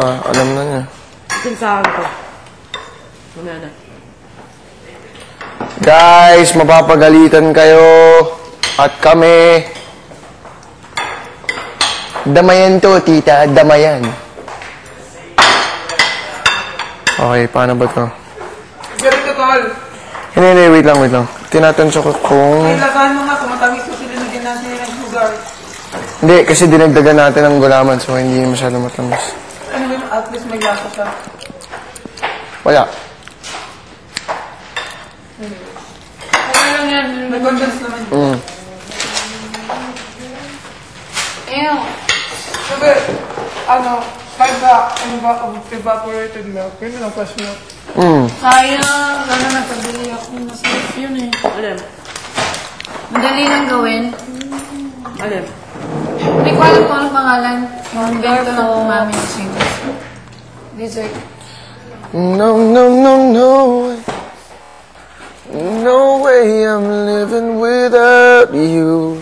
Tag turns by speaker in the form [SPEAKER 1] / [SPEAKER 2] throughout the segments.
[SPEAKER 1] Alam na niya.
[SPEAKER 2] Itin sa akin to. Mamaya na.
[SPEAKER 1] Guys, mapapagalitan kayo. At kami. Damayan to, tita. Damayan. Okay, paano ba to?
[SPEAKER 3] Ganito, tol.
[SPEAKER 1] Hindi, wait lang. Tinatansya ko kung...
[SPEAKER 3] Ay, lasahan mo nga, kumatamis kasi linagyan natin ng sugar.
[SPEAKER 1] Hindi, kasi dinagdagan natin ng gulaman, so hindi masyado matamis.
[SPEAKER 3] Ano ba, at least may lasa siya.
[SPEAKER 1] Wala.
[SPEAKER 3] Okay lang yan, nag-condense naman.
[SPEAKER 2] Ew.
[SPEAKER 3] Sabi, evaporated milk. Yun lang, fresh milk.
[SPEAKER 4] Sayang. Sana nagpabili ako. Masarap yun eh.
[SPEAKER 2] Alam.
[SPEAKER 4] Madali lang gawin.
[SPEAKER 2] Alam.
[SPEAKER 4] Hindi ko alam kung anong pangalan. Yung bento ng mami ni Sing. Dessert.
[SPEAKER 1] No. No way I'm living without you.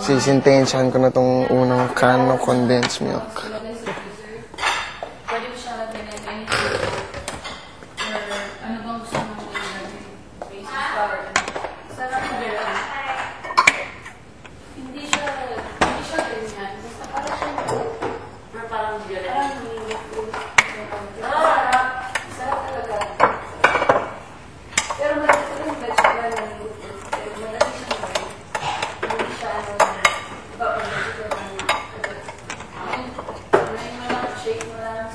[SPEAKER 1] Sisintensyahan ko na tong unang can ng condensed milk.
[SPEAKER 4] Pwede mo siya natin in any flavor. Or ano bang gusto mo ilagay? Basic flour. Sarap na rin. Hindi siya ganyan. Basta parang siya or parang violet. Sarap talaga. Pero madali sa rin vegetable na luto. Madali siya gawin. Hindi siya shake mo lang.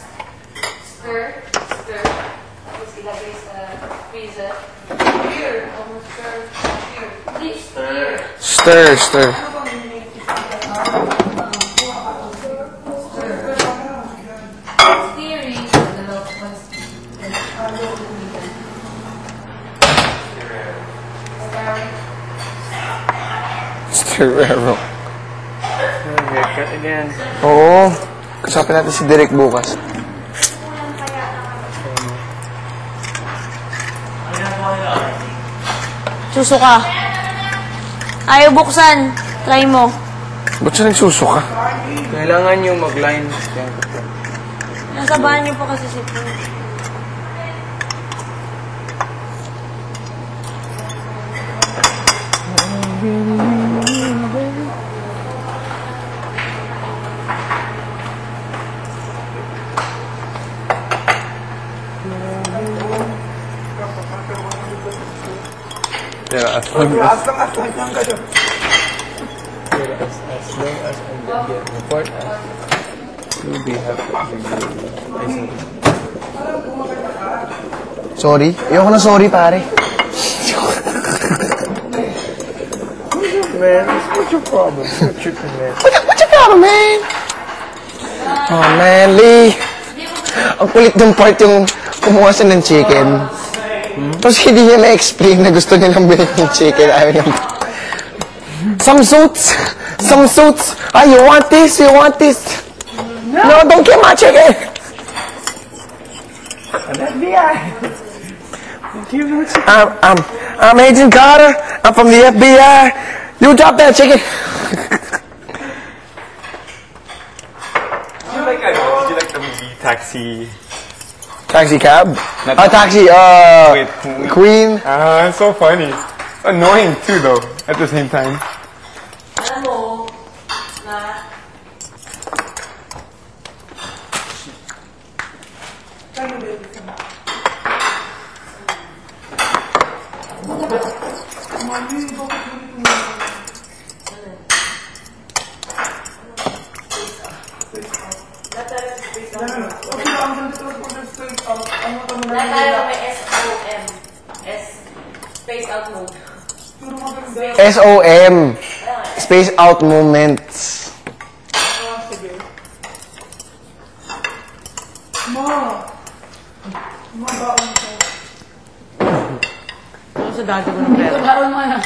[SPEAKER 4] Stir. Tapos ilagay sa freezer.
[SPEAKER 3] Here, almost stir. Here.
[SPEAKER 4] Hindi, stir.
[SPEAKER 1] Stir.
[SPEAKER 4] Stirring.
[SPEAKER 1] Stirrero.
[SPEAKER 2] Haircut again.
[SPEAKER 1] Oo. Kasapin natin si Derek bukas.
[SPEAKER 4] Susuka. Ayaw buksan. Try mo.
[SPEAKER 1] Ba't siya nagsusuka?
[SPEAKER 2] Kailangan yung mag-line.
[SPEAKER 4] Nasa bahan niyo pa kasi si Poo.
[SPEAKER 1] Yeah, as long as I'm gonna get report, you'll be happy. Sorry? Ayoko na sorry, pare.
[SPEAKER 2] Man, what's your problem? You're tripping, man.
[SPEAKER 1] What's your problem, man? Oh, man, Lee. Ang kulit ng part yung kumuha siya ng chicken. Tapos hindi niya na-explain na gusto niya lang bilhin yung chicken. Ayaw niya. Some suits. Ah, you want this? No, don't get my chicken.
[SPEAKER 2] An FBI.
[SPEAKER 1] I'm Agent Carter. I'm from the FBI. You drop that chicken.
[SPEAKER 5] Did you like the movie Taxi?
[SPEAKER 1] Taxi cab?
[SPEAKER 5] Not
[SPEAKER 1] Taxi,
[SPEAKER 5] Wait,
[SPEAKER 1] Queen.
[SPEAKER 5] it's so funny. Annoying too, though, at the same time.
[SPEAKER 4] Alam mo, na Natala may SOM. Space out mode.
[SPEAKER 1] SOM. Space out moments.
[SPEAKER 2] Ano sa dati ko ng pera?
[SPEAKER 4] Baron mo na.